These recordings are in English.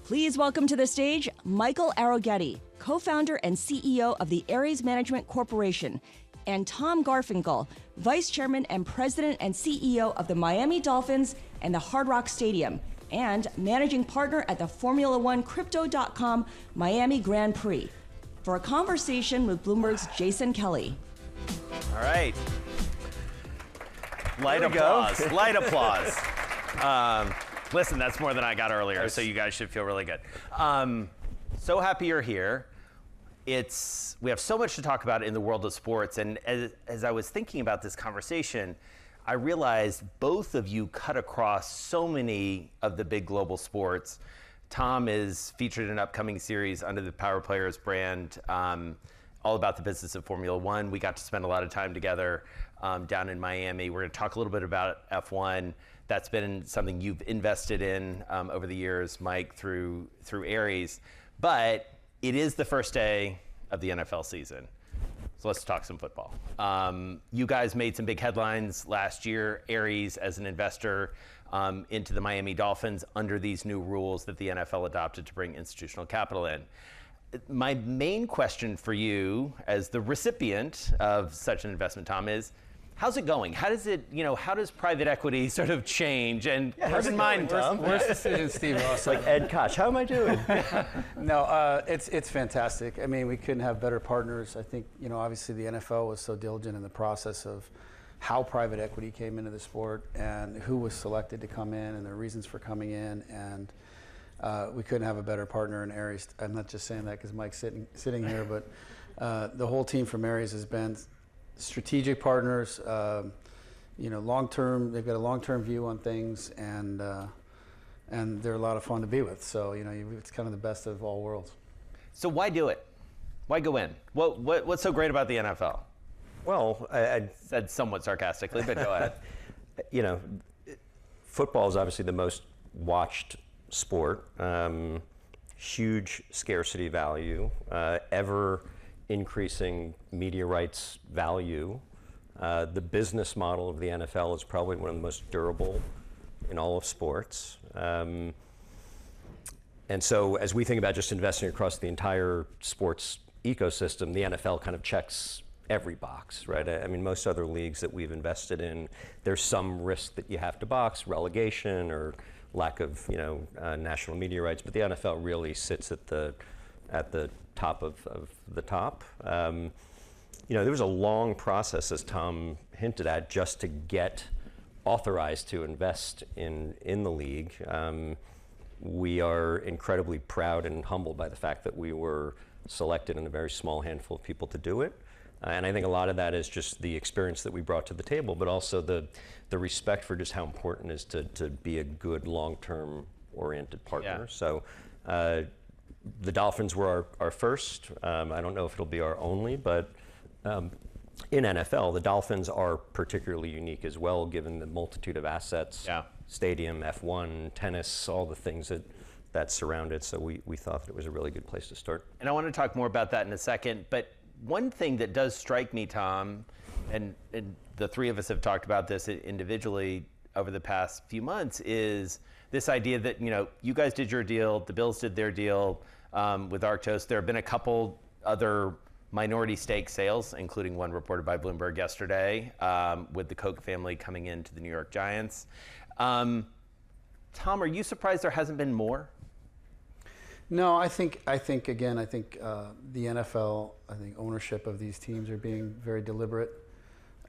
Please welcome to the stage Michael Arougheti, co-founder and CEO of the Ares Management Corporation, and Tom Garfinkel, Vice Chairman and President and CEO of the Miami Dolphins and the Hard Rock Stadium, and Managing Partner at the Formula One Crypto.com Miami Grand Prix, for a conversation with Bloomberg's Jason Kelly. All right. Light applause. Light applause. Listen, that's more than I got earlier, so you guys should feel really good. So happy you're here. We have so much to talk about in the world of sports, and as I was thinking about this conversation, I realized both of you cut across so many of the big global sports. Tom is featured in an upcoming series under the Power Players brand, all about the business of Formula One. We got to spend a lot of time together down in Miami. We're going to talk a little bit about F1. That's been something you've invested in over the years, Mike, through Ares. But it is the first day of the NFL season. So let's talk some football. You guys made some big headlines last year, Ares as an investor into the Miami Dolphins under these new rules that the NFL adopted to bring institutional capital in. My main question for you as the recipient of such an investment, Tom, is how's it going? How does it, how does private equity sort of change? And how's it going, Tom? Worst decision, Steve Ross. Like Ed Koch, how am I doing? No, it's fantastic. I mean, we couldn't have better partners. I think, obviously the NFL was so diligent in the process of how private equity came into the sport and who was selected to come in and their reasons for coming in. And we couldn't have a better partner in Ares. I'm not just saying that because Mike's sitting here, but the whole team from Ares has been strategic partners, long-term. They've got a long-term view on things, and they're a lot of fun to be with. So it's kind of the best of all worlds. So why do it? Why go in? What's so great about the NFL? Well, I said somewhat sarcastically, but go ahead. Football is obviously the most watched sport. Huge scarcity value, ever increasing media rights value. The business model of the NFL is probably one of the most durable in all of sports. And so as we think about just investing across the entire sports ecosystem, the NFL kind of checks every box, right? I mean, most other leagues that we've invested in, there's some risk that you have to box, relegation or lack of national media rights, but the NFL really sits at the top of the top. There was a long process, as Tom hinted at, just to get authorized to invest in the league. We are incredibly proud and humbled by the fact that we were selected in a very small handful of people to do it. And I think a lot of that is just the experience that we brought to the table, but also the respect for just how important it is to be a good long-term oriented partner. Yeah. So the Dolphins were our first. I don't know if it'll be our only, but in NFL, the Dolphins are particularly unique as well, given the multitude of assets, stadium, F1, tennis, all the things that surround it. So we thought that it was a really good place to start. And I want to talk more about that in a second, but one thing that does strike me, Tom, and the three of us have talked about this individually over the past few months, is this idea that, you guys did your deal, the Bills did their deal with Arctos. There have been a couple other minority stake sales, including one reported by Bloomberg yesterday, with the Koch family coming into the New York Giants. Tom, are you surprised there hasn't been more? No, I think the NFL, ownership of these teams are being very deliberate,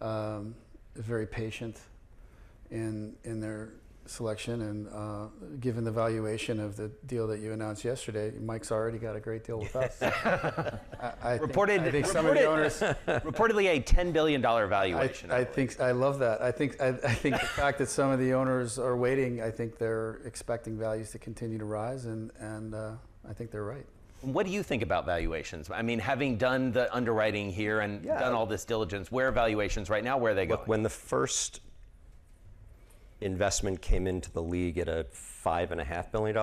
very patient in their selection, and given the valuation of the deal that you announced yesterday, Mike's already got a great deal with us. I think some of the owners reportedly a $10 billion valuation. I love that. I think the fact that some of the owners are waiting, I think they're expecting values to continue to rise, and I think they're right. What do you think about valuations? I mean, having done the underwriting here and done all this diligence, where are valuations right now? Where are they going? Look, when the first investment came into the league at a $5.5 billion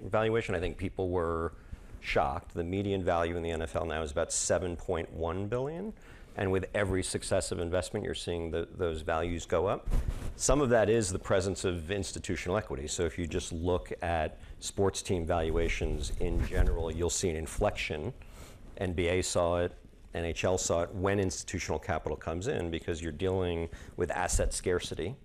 valuation, I think people were shocked. The median value in the NFL now is about $7.1 billion. And with every successive investment, you're seeing those values go up. Some of that is the presence of institutional equity. So if you just look at sports team valuations in general, you'll see an inflection. NBA saw it, NHL saw it when institutional capital comes in, because you're dealing with asset scarcity.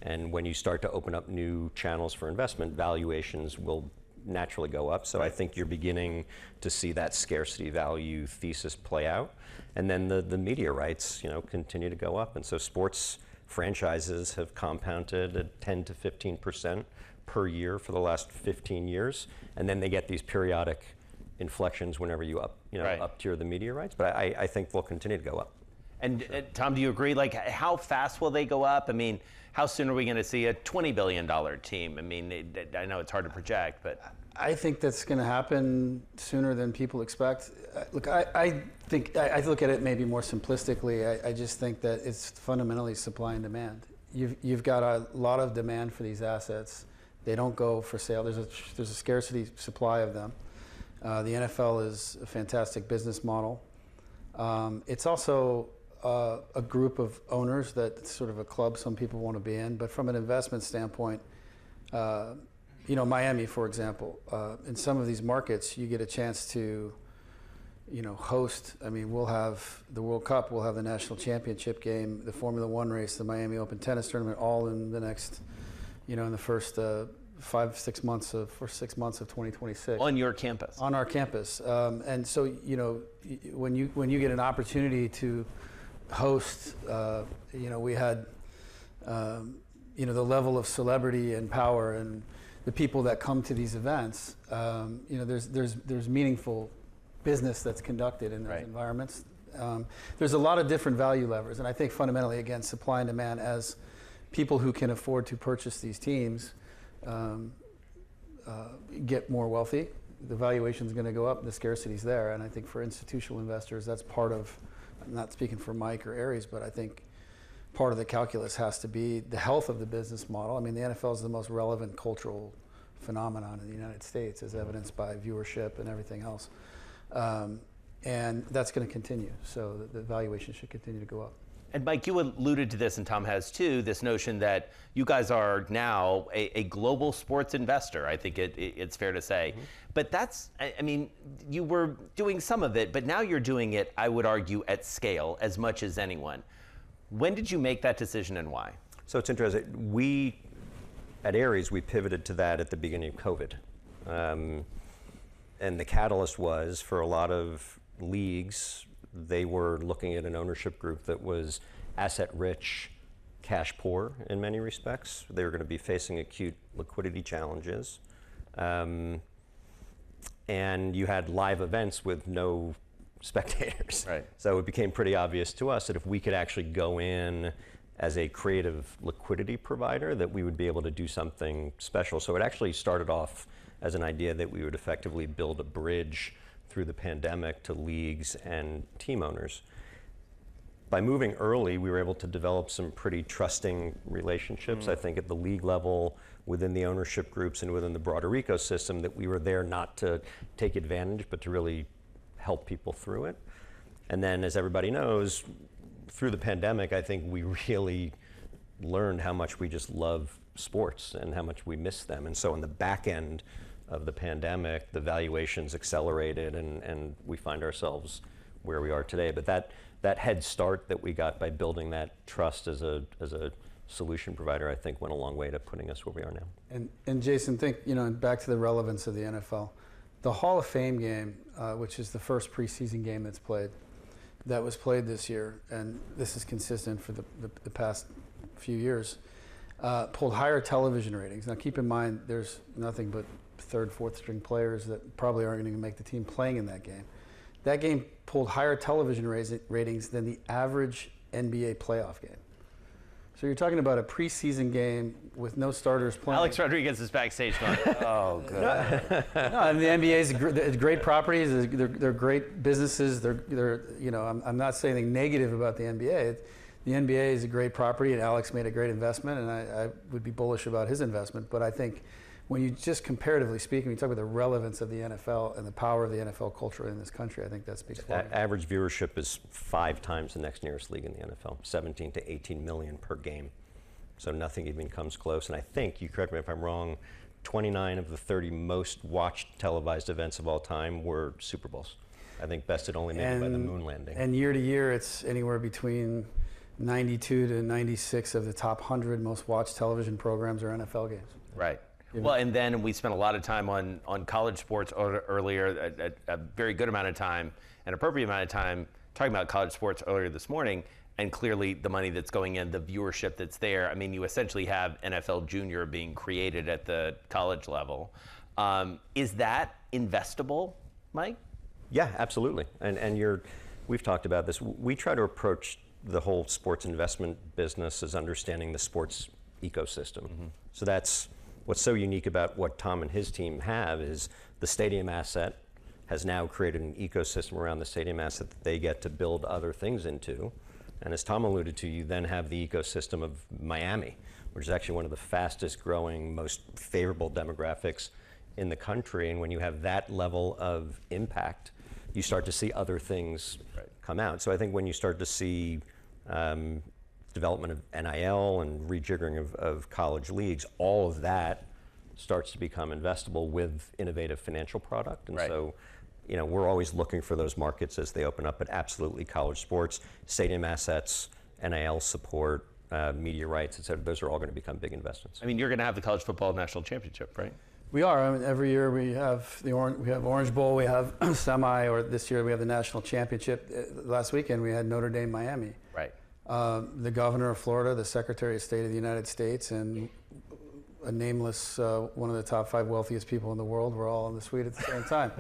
And when you start to open up new channels for investment, valuations will naturally go up. So I think you're beginning to see that scarcity value thesis play out. And then the media rights, continue to go up. And so sports franchises have compounded at 10 to 15% per year for the last 15 years. And then they get these periodic inflections whenever you up tier the media rights. But I think they'll continue to go up. And Tom, do you agree? Like, how fast will they go up? I mean, how soon are we going to see a $20 billion team? I mean, I know it's hard to project, but I think that's going to happen sooner than people expect. Look, I think I look at it maybe more simplistically. I just think that it's fundamentally supply and demand. You've got a lot of demand for these assets. They don't go for sale. There's a scarcity supply of them. The NFL is a fantastic business model. It's also a group of owners that's sort of a club some people want to be in. But from an investment standpoint, Miami, for example, in some of these markets, you get a chance to, host. I mean, we'll have the World Cup, we'll have the national championship game, the Formula One race, the Miami Open tennis tournament, all in the next, in the first 6 months of 2026. On your campus. On our campus, and so when you get an opportunity to host, we had, the level of celebrity and power and the people that come to these events, there's meaningful business that's conducted in those environments. There's a lot of different value levers, and I think fundamentally, again, supply and demand, as people who can afford to purchase these teams get more wealthy, the valuation's going to go up, the scarcity's there, and I think for institutional investors, that's part of, I'm not speaking for Mike or Ares, but I think part of the calculus has to be the health of the business model. I mean, the NFL is the most relevant cultural phenomenon in the United States, as evidenced by viewership and everything else. And that's going to continue. So the valuation should continue to go up. And Mike, you alluded to this, and Tom has too, this notion that you guys are now a global sports investor. I think it's fair to say. Mm-hmm. But that's, I mean, you were doing some of it, but now you're doing it, I would argue, at scale as much as anyone. When did you make that decision and why? So it's interesting. We, at Ares, we pivoted to that at the beginning of COVID. And the catalyst was, for a lot of leagues, they were looking at an ownership group that was asset rich, cash poor in many respects. They were going to be facing acute liquidity challenges. And you had live events with no spectators. Right. So it became pretty obvious to us that if we could actually go in as a creative liquidity provider, that we would be able to do something special. So it actually started off as an idea that we would effectively build a bridge through the pandemic to leagues and team owners. By moving early, we were able to develop some pretty trusting relationships, I think, at the league level, within the ownership groups and within the broader ecosystem, that we were there not to take advantage, but to really help people through it. And then, as everybody knows, through the pandemic, I think we really learned how much we just love sports and how much we miss them. And so on the back end of the pandemic, the valuations accelerated, and we find ourselves where we are today. But that head start that we got by building that trust as a solution provider, I think, went a long way to putting us where we are now. And Jason, think, back to the relevance of the NFL. The Hall of Fame game, which is the first preseason game that was played this year, and this is consistent for the past few years, pulled higher television ratings. Now keep in mind, there's nothing but third, fourth string players that probably aren't going to make the team playing in that game. That game pulled higher television ratings than the average NBA playoff game. So you're talking about a preseason game with no starters playing. Alex Rodriguez is backstage going, oh, good. No, and the NBA is great properties. They're great businesses. I'm not saying anything negative about the NBA. The NBA is a great property, and Alex made a great investment, and I would be bullish about his investment. But I think when you just comparatively speaking, you talk about the relevance of the NFL and the power of the NFL culture in this country, I think that speaks volumes. Average viewership is 5 times the next nearest league in the NFL, 17 to 18 million per game. So nothing even comes close. And I think, you correct me if I'm wrong, 29 of the 30 most watched televised events of all time were Super Bowls. I think bested only maybe by the moon landing. And year to year, it's anywhere between 92 to 96 of the top 100 most watched television programs are NFL games. Right. Well, and then we spent a lot of time on college sports earlier, a very good amount of time, an appropriate amount of time talking about college sports earlier this morning, and clearly the money that's going in, the viewership that's there. I mean, you essentially have NFL Junior being created at the college level. Is that investable, Mike? Yeah, absolutely. And we've talked about this. We try to approach the whole sports investment business as understanding the sports ecosystem. Mm-hmm. So that's what's so unique about what Tom and his team have is the stadium asset has now created an ecosystem around the stadium asset that they get to build other things into. And as Tom alluded to, you then have the ecosystem of Miami, which is actually one of the fastest growing, most favorable demographics in the country. And when you have that level of impact, you start to see other things come out. So I think when you start to see development of NIL and rejiggering of college leagues, all of that starts to become investable with innovative financial product. And so, we're always looking for those markets as they open up, but absolutely college sports, stadium assets, NIL support, media rights, et cetera, those are all going to become big investments. I mean, you're going to have the college football national championship, right? We are. I mean, every year we have Orange Bowl, we have semi, or this year we have the national championship. Last weekend we had Notre Dame, Miami. Right. The governor of Florida, the Secretary of State of the United States, and a nameless, one of the top 5 wealthiest people in the world were all in the suite at the same time.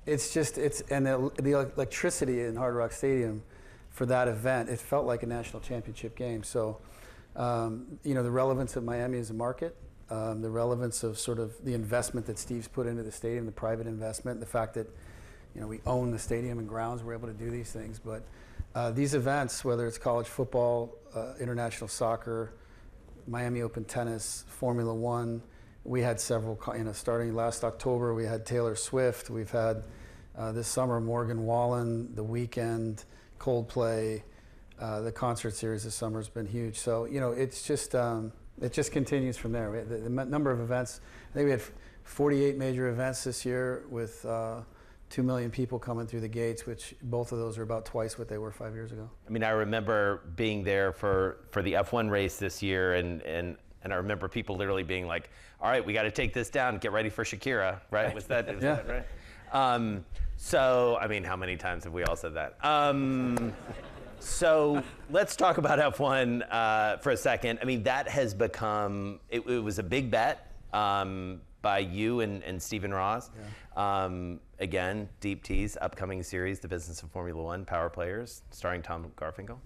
And the electricity in Hard Rock Stadium for that event, it felt like a national championship game. So, the relevance of Miami as a market, the relevance of sort of the investment that Steve's put into the stadium, the private investment, the fact that, we own the stadium and grounds, we're able to do these things. But these events, whether it's college football, international soccer, Miami Open tennis, Formula One, we had several, starting last October, we had Taylor Swift. We've had this summer Morgan Wallen, The Weeknd, Coldplay. The concert series this summer has been huge. So, it's just, it just continues from there. The number of events, I think we had 48 major events this year with 2 million people coming through the gates, which both of those are about twice what they were 5 years ago. I mean, I remember being there for the F1 race this year, and I remember people literally being like, all right, we got to take this down, get ready for Shakira, right? Was that right? So, I mean, how many times have we all said that? So let's talk about F1 for a second. I mean, that has become, it was a big bet by you and Stephen Ross. Yeah. Again, deep tease, upcoming series, The Business of Formula One, Power Players, starring Tom Garfinkel.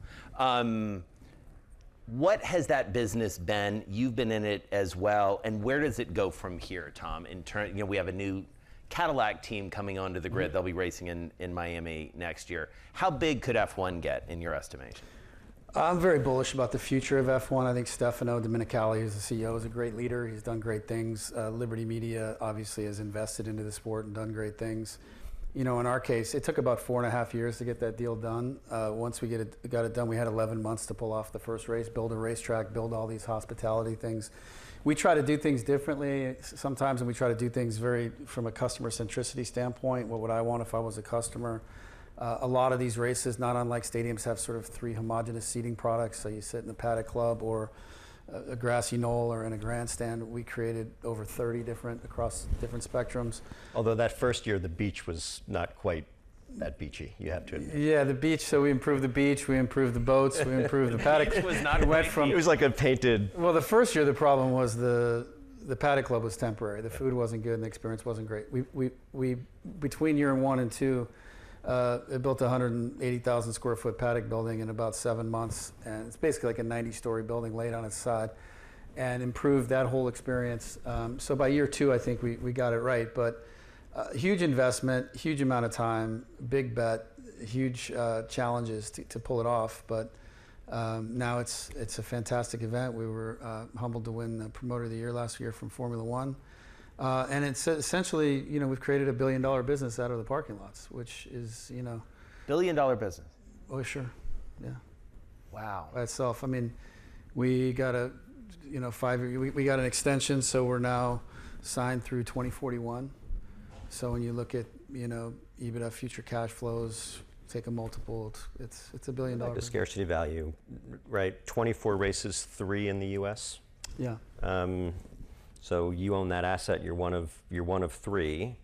What has that business been? You've been in it as well, and where does it go from here, Tom? In turn, we have a new Cadillac team coming onto the grid. They'll be racing in Miami next year. How big could F1 get in your estimation? I'm very bullish about the future of F1. I think Stefano Domenicali, who's the CEO, is a great leader. He's done great things. Liberty Media obviously has invested into the sport and done great things. In our case, it took about 4.5 years to get that deal done. Once we got it done, we had 11 months to pull off the first race, build a racetrack, build all these hospitality things. We try to do things differently sometimes, and we try to do things very from a customer centricity standpoint. What would I want if I was a customer? A lot of these races, not unlike stadiums, have sort of 3 homogeneous seating products. So you sit in the paddock club or a grassy knoll or in a grandstand. We created over 30 across different spectrums. Although that first year, the beach was not quite that beachy, you have to admit. Yeah, the beach. So we improved the beach, we improved the boats, we improved the paddock. It was not it was like a painted. Well, the first year the problem was the paddock club was temporary. The food wasn't good and the experience wasn't great. We between year 1 and 2, it built a 180,000 square foot paddock building in about 7 months, and it's basically like a 90-story building laid on its side, and improved that whole experience. So by year 2, I think we got it right, but huge investment, huge amount of time, big bet, huge challenges to pull it off, but now it's a fantastic event. We were humbled to win the Promoter of the Year last year from Formula One. And it's essentially, we've created $1 billion business out of the parking lots, which is, $1 billion business. Oh, sure. Yeah. Wow. By itself. I mean, we got a, 5-year, we got an extension, so we're now signed through 2041. So when you look at, EBITDA, future cash flows, take a multiple, it's $1 billion. Like the scarcity value, right? 24 races, 3 in the U.S. Yeah. So you own that asset. You're one of 3.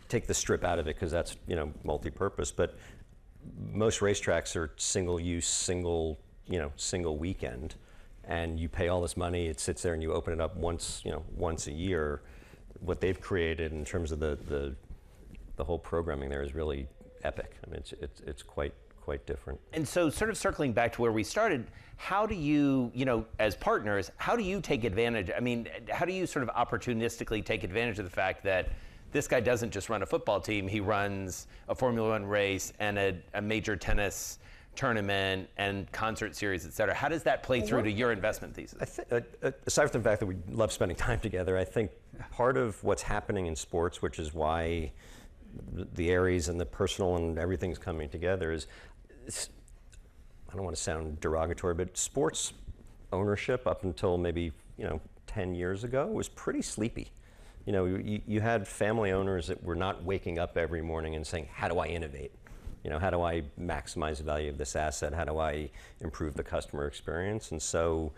Take the strip out of it because that's multi-purpose. But most racetracks are single use, single weekend, and you pay all this money. It sits there, and you open it up once a year. What they've created in terms of the whole programming there is really epic. I mean, it's quite different. And so sort of circling back to where we started, how do you, as partners, how do you take advantage? I mean, how do you sort of opportunistically take advantage of the fact that this guy doesn't just run a football team, he runs a Formula One race and a major tennis tournament and concert series, et cetera. How does that play through to your investment thesis? Aside from the fact that we love spending time together, I think part of what's happening in sports, which is why the Aries and the personal and everything's coming together, is, I don't want to sound derogatory, but sports ownership up until maybe 10 years ago was pretty sleepy. You had family owners that were not waking up every morning and saying, how do I innovate? How do I maximize the value of this asset? How do I improve the customer experience? And so,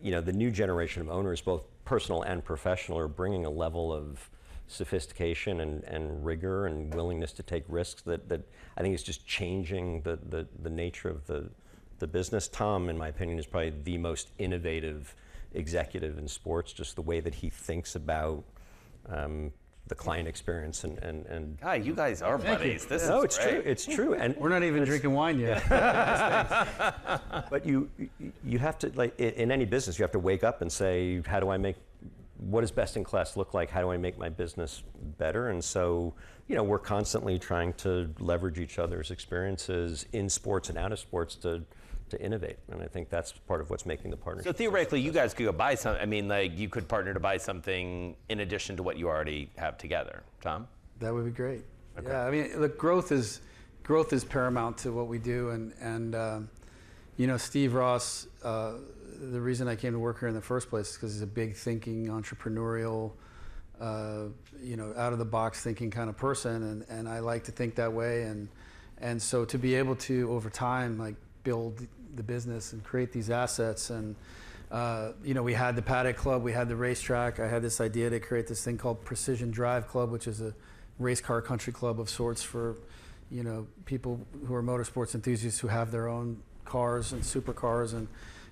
the new generation of owners, both personal and professional, are bringing a level of sophistication and rigor and willingness to take risks that I think is just changing the nature of the business. Tom, in my opinion, is probably the most innovative executive in sports, just the way that he thinks about the client experience and Guy, you guys are buddies. This no, is it's great. true. It's true, and We're not even drinking wine yet. but you have to, like in any business, you have to wake up and say, what does best in class look like? How do I make my business better? And so, we're constantly trying to leverage each other's experiences in sports and out of sports to innovate. And I think that's part of what's making the partnership. So theoretically, you guys could go buy some. I mean, you could partner to buy something in addition to what you already have together. Tom? That would be great. Okay. Yeah, I mean, look, growth is paramount to what we do, and Steve Ross. The reason I came to work here in the first place is because he's a big thinking, entrepreneurial, out of the box thinking kind of person, and I like to think that way, and so to be able to over time build the business and create these assets, and we had the Paddock Club, we had the racetrack. I had this idea to create this thing called Precision Drive Club, which is a race car country club of sorts for people who are motorsports enthusiasts who have their own cars and supercars,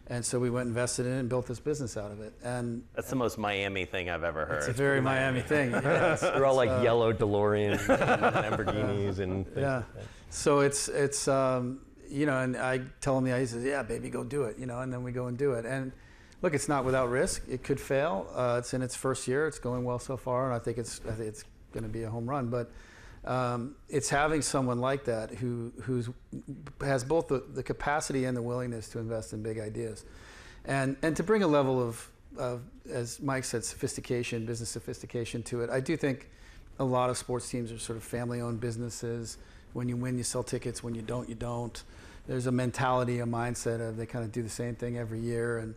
and so we went and invested in it and built this business out of it. And That's the most Miami thing I've ever heard. it's a very Miami thing. Yeah, They're all like yellow DeLoreans, and Lamborghinis, and things yeah. like that. So it's and I tell him, he says, yeah, baby, go do it, and then we go and do it. And look, it's not without risk. It could fail. It's in its first year. It's going well so far, and I think it's going to be a home run. But it's having someone like that who has both the capacity and the willingness to invest in big ideas, and to bring a level of, as Mike said, sophistication, business sophistication to it. I do think a lot of sports teams are sort of family-owned businesses. When you win, you sell tickets. When you don't, you don't. There's a mentality, a mindset of they kind of do the same thing every year.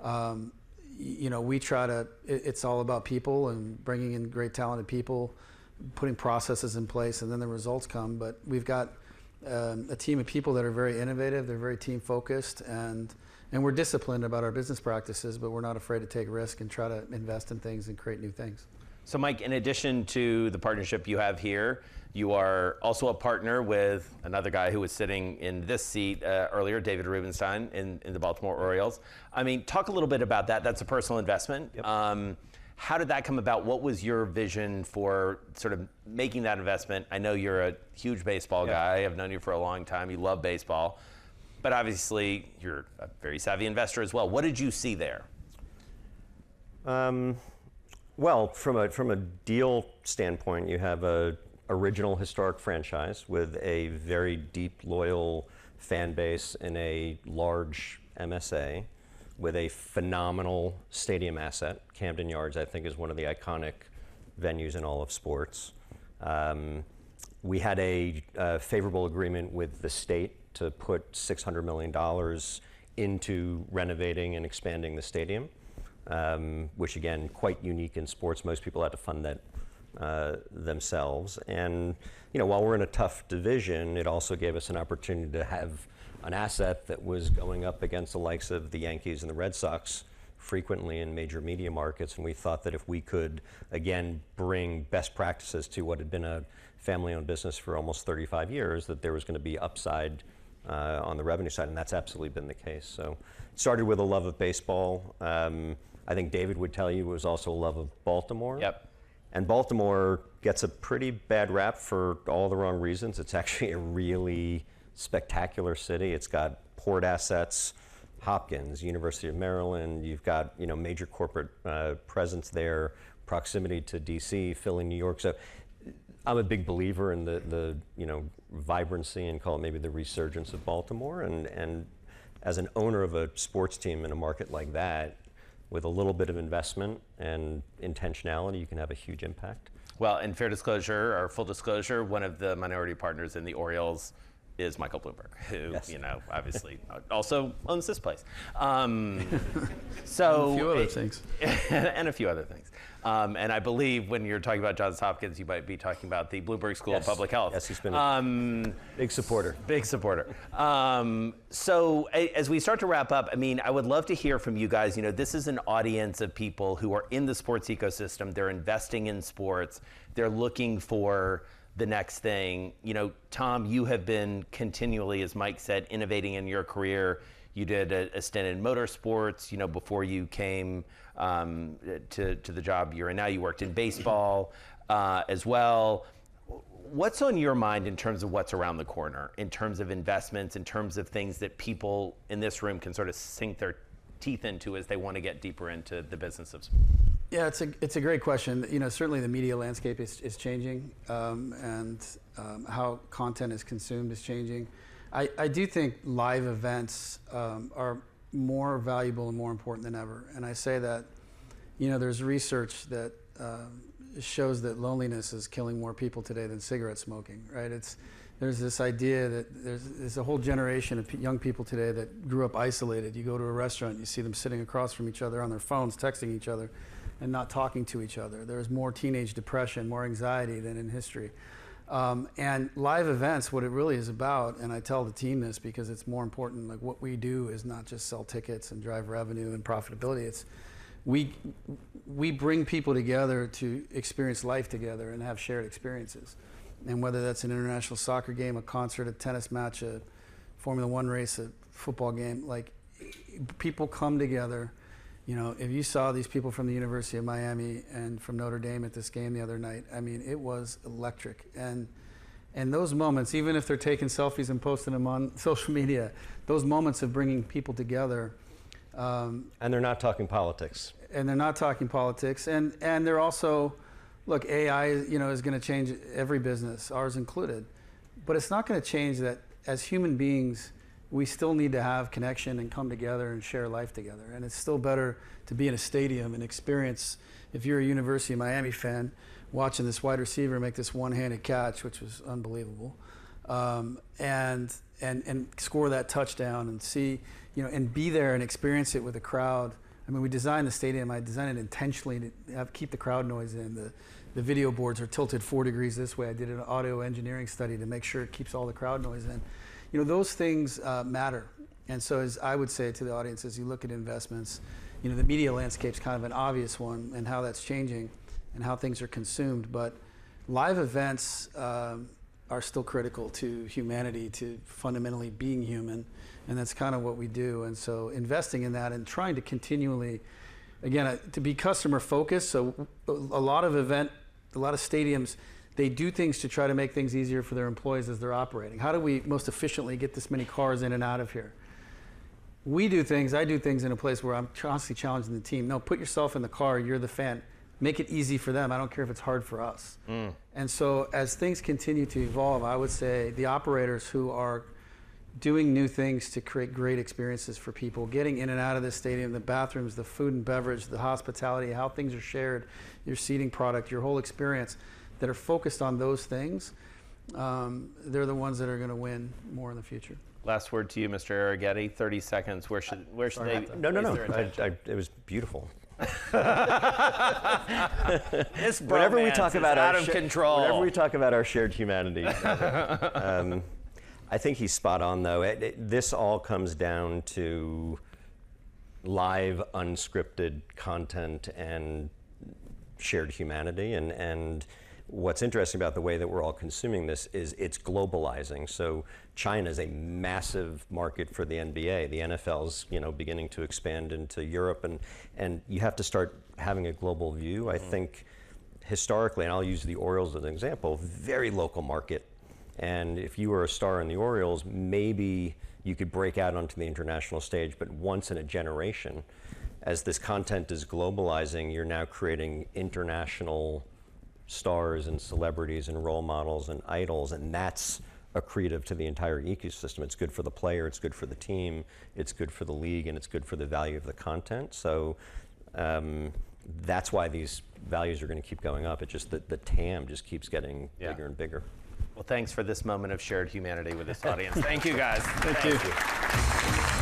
And, we try to, it's all about people and bringing in great talented people, putting processes in place, and then the results come. But we've got a team of people that are very innovative. They're very team focused, and we're disciplined about our business practices, but we're not afraid to take risk and try to invest in things and create new things. So Mike, in addition to the partnership you have here, you are also a partner with another guy who was sitting in this seat earlier, David Rubenstein, in the Baltimore Orioles. I mean, talk a little bit about that. That's a personal investment. Yep. How did that come about? What was your vision for sort of making that investment? I know you're a huge baseball guy. I've known you for a long time. You love baseball. But obviously, you're a very savvy investor as well. What did you see there? Well, from a deal standpoint, you have a original historic franchise with a very deep, loyal fan base in a large MSA with a phenomenal stadium asset. Camden Yards, I think, is one of the iconic venues in all of sports. We had a favorable agreement with the state to put $600 million into renovating and expanding the stadium. which again, quite unique in sports. Most people had to fund that themselves. And while we're in a tough division, it also gave us an opportunity to have an asset that was going up against the likes of the Yankees and the Red Sox frequently in major media markets. And we thought that if we could, again, bring best practices to what had been a family-owned business for almost 35 years, that there was going to be upside on the revenue side, and that's absolutely been the case. So it started with a love of baseball. I think David would tell you it was also a love of Baltimore. Yep. And Baltimore gets a pretty bad rap for all the wrong reasons. It's actually a really spectacular city. It's got port assets, Hopkins, University of Maryland. You've got major corporate presence there, proximity to DC, Philly, New York. So I'm a big believer in the vibrancy and call it maybe the resurgence of Baltimore. And as an owner of a sports team in a market like that, with a little bit of investment and intentionality, you can have a huge impact. Well, in fair disclosure, or full disclosure, one of the minority partners in the Orioles is Michael Bloomberg, who, yes, obviously also owns this place. So and a few other things. And a few other things. And I believe when you're talking about Johns Hopkins, you might be talking about the Bloomberg School of Public Health. Yes, he's been a big supporter. Big supporter. So as we start to wrap up, I would love to hear from you guys. This is an audience of people who are in the sports ecosystem. They're investing in sports. They're looking for the next thing. Tom, you have been continually, as Mike said, innovating in your career. You did a stint in motorsports, before you came to the job you're in now. You worked in baseball as well. What's on your mind in terms of what's around the corner, in terms of investments, in terms of things that people in this room can sort of sink their teeth into as they want to get deeper into the business of sports? Yeah, it's a great question. Certainly the media landscape is changing, and how content is consumed is changing. I do think live events are more valuable and more important than ever. And I say that, there's research that shows that loneliness is killing more people today than cigarette smoking, right? There's this idea that there's a whole generation of young people today that grew up isolated. You go to a restaurant, you see them sitting across from each other on their phones, texting each other, and not talking to each other. There's more teenage depression, more anxiety than in history. And live events, what it really is about, and I tell the team this because it's more important, like what we do is not just sell tickets and drive revenue and profitability. It's we bring people together to experience life together and have shared experiences. And whether that's an international soccer game, a concert, a tennis match, a Formula One race, a football game, like people come together. If you saw these people from the University of Miami and from Notre Dame at this game the other night, it was electric. And those moments, even if they're taking selfies and posting them on social media, those moments of bringing people together. And they're not talking politics. And they're not talking politics. And they're also, look, AI, is going to change every business, ours included. But it's not going to change that as human beings, we still need to have connection and come together and share life together. And it's still better to be in a stadium and experience, if you're a University of Miami fan, watching this wide receiver make this one-handed catch, which was unbelievable, and score that touchdown and see, and be there and experience it with a crowd. We designed the stadium. I designed it intentionally to keep the crowd noise in. The video boards are tilted 4 degrees this way. I did an audio engineering study to make sure it keeps all the crowd noise in. Those things matter. And so as I would say to the audience, as you look at investments, the media landscape's kind of an obvious one and how that's changing and how things are consumed. But live events are still critical to humanity, to fundamentally being human. And that's kind of what we do. And so investing in that and trying to continually, again, to be customer focused. So a lot of stadiums, they do things to try to make things easier for their employees as they're operating. How do we most efficiently get this many cars in and out of here? I do things in a place where I'm constantly challenging the team. No, put yourself in the car, you're the fan. Make it easy for them. I don't care if it's hard for us. And so as things continue to evolve, I would say the operators who are doing new things to create great experiences for people, getting in and out of the stadium, the bathrooms, the food and beverage, the hospitality, how things are shared, your seating product, your whole experience, that are focused on those things, they're the ones that are going to win more in the future. Last word to you, Mr. Arougheti. 30 seconds. Where should they? No. It was beautiful. This whenever we talk bromance about is our out of control. Whenever we talk about our shared humanity, I think he's spot on, though. This all comes down to live, unscripted content and shared humanity. And what's interesting about the way that we're all consuming this is it's globalizing. So China is a massive market for the NBA. The NFL's, beginning to expand into Europe, and you have to start having a global view. I think historically, and I'll use the Orioles as an example, very local market. And if you were a star in the Orioles, maybe you could break out onto the international stage, but once in a generation. As this content is globalizing, you're now creating international stars and celebrities and role models and idols, and that's accretive to the entire ecosystem. It's good for the player, it's good for the team, it's good for the league, and it's good for the value of the content. So that's why these values are going to keep going up. It's just that the TAM just keeps getting bigger and bigger. Well, thanks for this moment of shared humanity with this audience. Thank you, guys. Thank you.